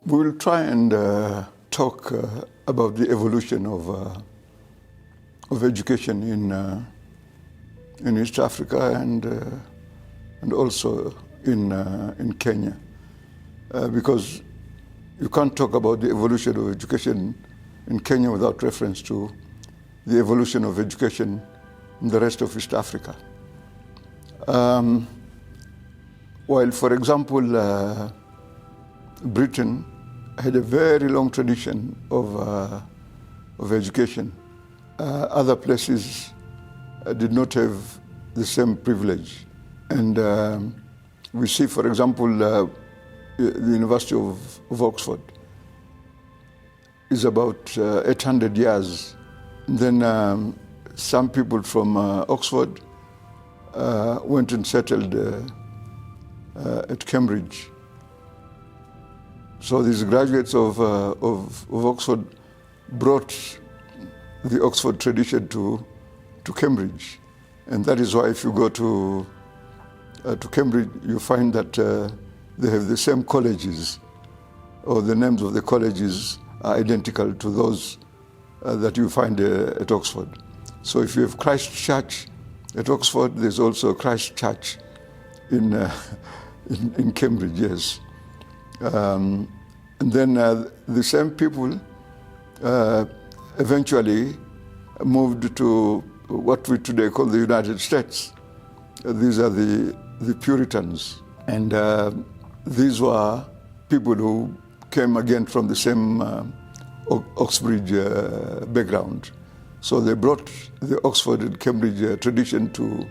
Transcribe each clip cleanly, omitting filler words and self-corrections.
We will try and talk about the evolution of education in East Africa and also in Kenya, because you can't talk about the evolution of education in Kenya without reference to the evolution of education in the rest of East Africa. While, for example, Britain had a very long tradition of education, other places did not have the same privilege. And we see, for example, the University of Oxford is about 800 years. And then some people from Oxford went and settled at Cambridge. So these graduates of Oxford brought the Oxford tradition to Cambridge. And that is why if you go to Cambridge, you find that they have the same colleges, or the names of the colleges are identical to those that you find at Oxford. So if you have Christ Church at Oxford, there's also Christ Church in Cambridge, yes. And then the same people eventually moved to what we today call the United States. These are the Puritans. And these were people who came again from the same Oxbridge background. So they brought the Oxford and Cambridge tradition to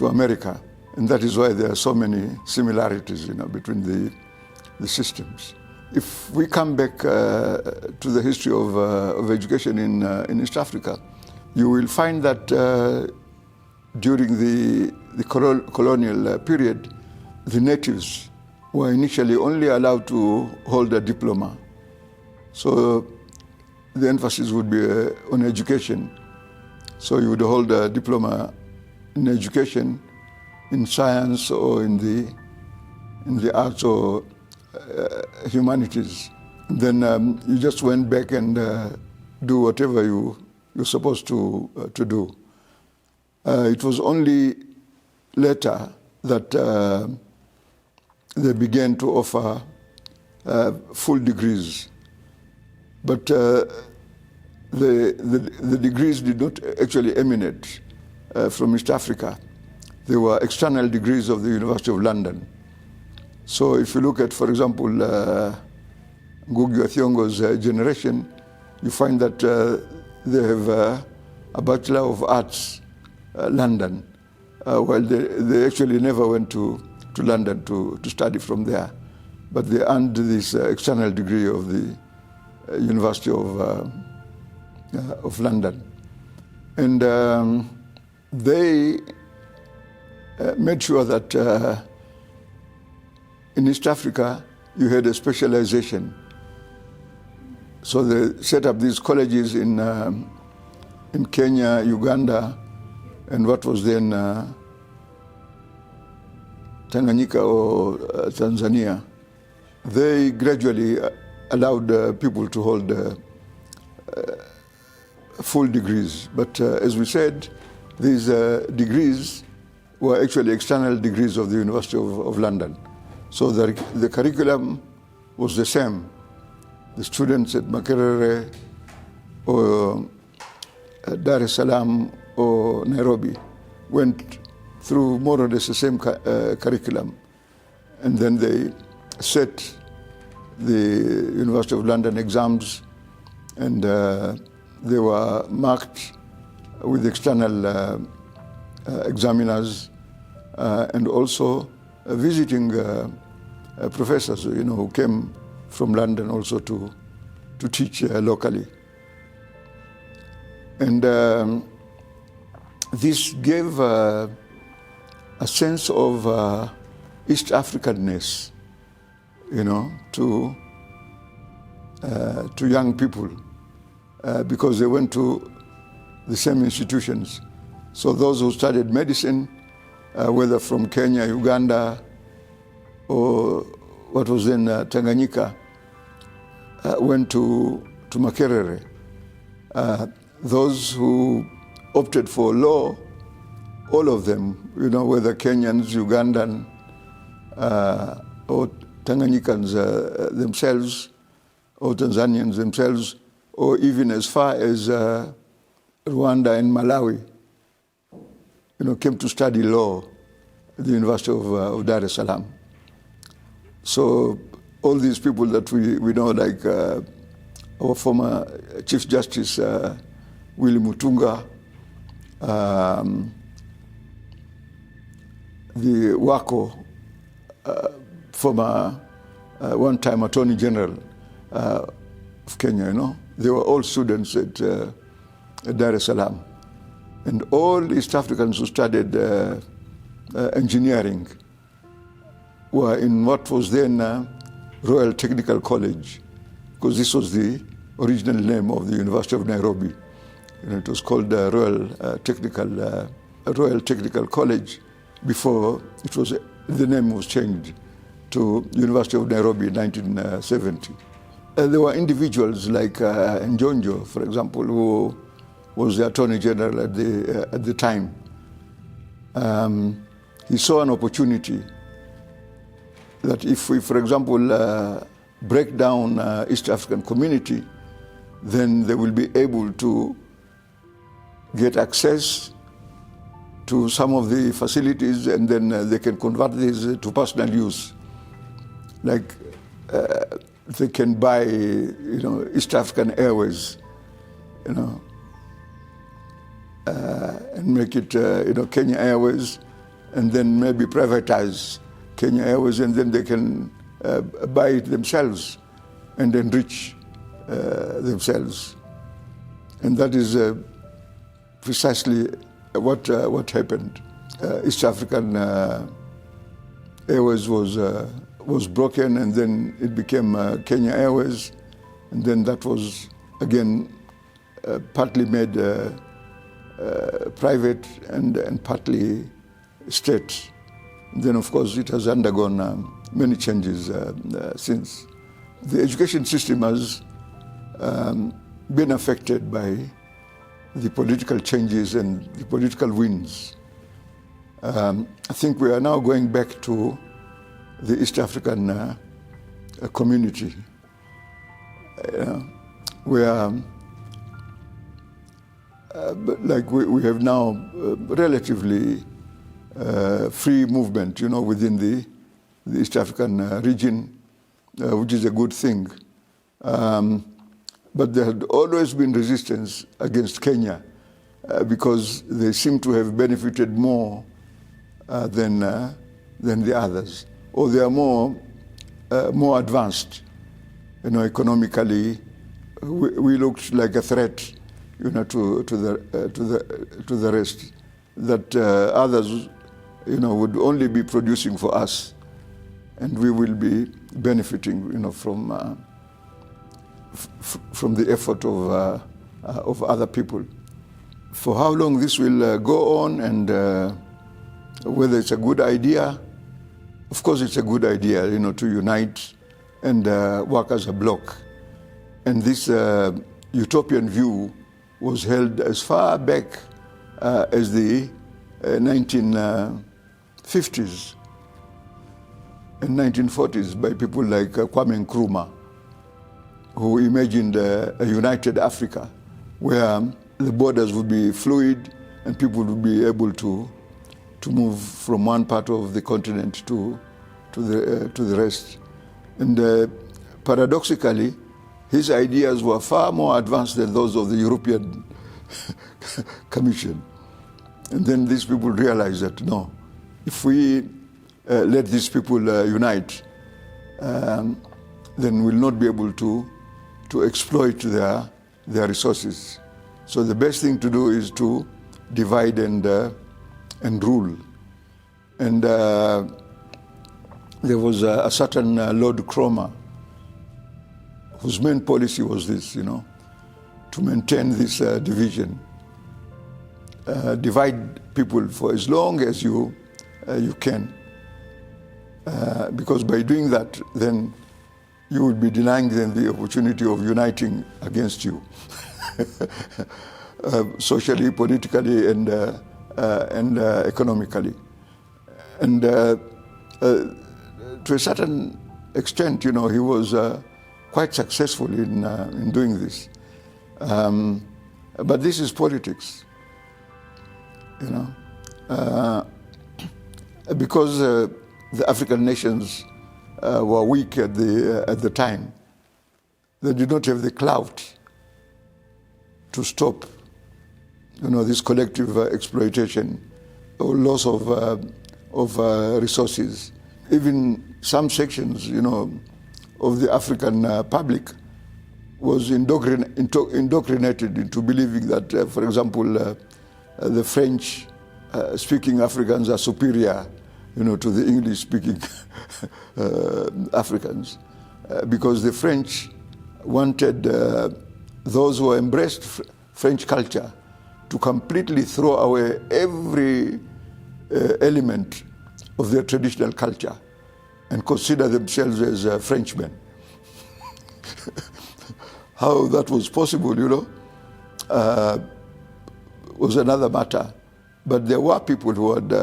America. And that is why there are so many similarities, between the systems. If we come back to the history of education in East Africa, you will find that during the colonial period, the natives were initially only allowed to hold a diploma. So the emphasis would be on education. So you would hold a diploma in education, in science, or in the arts or humanities. Then you just went back and do whatever you're supposed to do. It was only later that they began to offer full degrees. But the degrees did not actually emanate from East Africa. They were external degrees of the University of London. So if you look at, for example, Ngugi wa Thiong'o's generation, you find that they have a Bachelor of Arts, London, while they actually never went to London to study from there. But they earned this external degree of the University of London. And they made sure that in East Africa, you had a specialization. So they set up these colleges in Kenya, Uganda, and what was then Tanganyika or Tanzania. They gradually allowed people to hold full degrees. But as we said, these degrees were actually external degrees of the University of London. So the curriculum was the same. The students at Makerere or Dar es Salaam or Nairobi went through more or less the same curriculum. And then they set the University of London exams, and they were marked with external examiners and also visiting professors, who came from London also to teach locally. And this gave a sense of East Africanness, to young people, because they went to the same institutions. So those who studied medicine, whether from Kenya, Uganda, or what was then Tanganyika, went to Makerere. Those who opted for law, all of them, whether Kenyans, Ugandan, or Tanganyikans themselves, or Tanzanians themselves, or even as far as Rwanda and Malawi, came to study law at the University of Dar es Salaam. So all these people that we know, like our former Chief Justice Willy Mutunga, the Wako, former one-time Attorney General of Kenya, they were all students at Dar es Salaam. And all East Africans who studied engineering were in what was then Royal Technical College, because this was the original name of the University of Nairobi. It was called Royal Technical College before the name was changed to University of Nairobi in 1970. There were individuals like Njonjo, for example, who was the Attorney General at the time. He saw an opportunity that if we, for example, break down East African community, then they will be able to get access to some of the facilities, and then they can convert these to personal use. Like they can buy, East African Airways, and make it, Kenya Airways, and then maybe privatize Kenya Airways, and then they can buy it themselves and enrich themselves. And that is precisely what happened. East African Airways was broken, and then it became Kenya Airways, and then that was again partly made private and partly state. And then, of course, it has undergone many changes since. The education system has been affected by the political changes and the political winds. I think we are now going back to the East African community, where like we have now relatively free movement, within the East African region, which is a good thing. But there had always been resistance against Kenya because they seem to have benefited more than the others, or they are more advanced, economically. We looked like a threat, to the rest. That others, would only be producing for us, and we will be benefiting, from the effort of other people. For how long this will go on, and whether it's a good idea, of course it's a good idea, to unite and work as a bloc. And this utopian view was held as far back as the 1950s and 1940s by people like Kwame Nkrumah, who imagined a united Africa where the borders would be fluid and people would be able to move from one part of the continent to the rest. And paradoxically, his ideas were far more advanced than those of the European Commission. And then these people realized that, no, if we let these people unite, then we'll not be able to exploit their resources. So the best thing to do is to divide and rule. And there was a certain Lord Cromer, whose main policy was this, to maintain this division. Divide people for as long as you can. Because by doing that, then you would be denying them the opportunity of uniting against you, socially, politically, and economically. And to a certain extent, he was quite successful in doing this. But this is politics, because the African nations were weak at the time. They did not have the clout to stop, this collective exploitation or loss of resources. Even some sections, of the African public was indoctrinated into believing that, for example, the French-speaking Africans are superior, to the English-speaking Africans, because the French wanted those who embraced French culture to completely throw away every element of their traditional culture and consider themselves as Frenchmen. How that was possible, was another matter. But there were people who had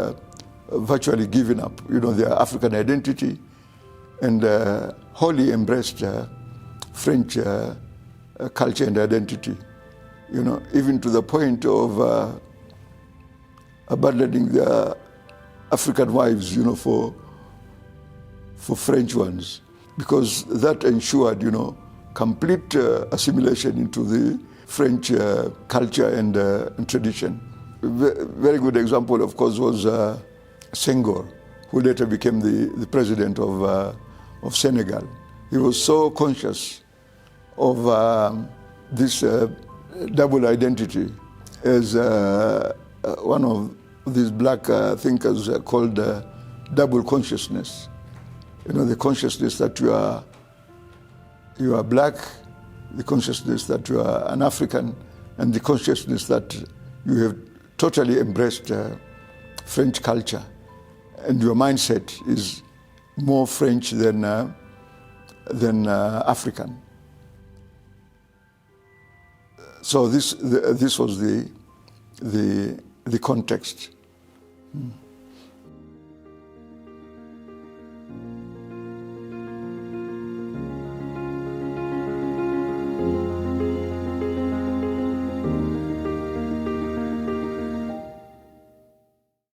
virtually given up, their African identity and wholly embraced French culture and identity, even to the point of abandoning their African wives, for French ones, because that ensured, complete assimilation into the French culture and tradition. A very good example, of course, was Senghor, who later became the president of Senegal. He was so conscious of this double identity, as one of these black thinkers called double consciousness. The consciousness that you are black, the consciousness that you are an African, and the consciousness that you have totally embraced French culture, and your mindset is more French than African. So this was the context.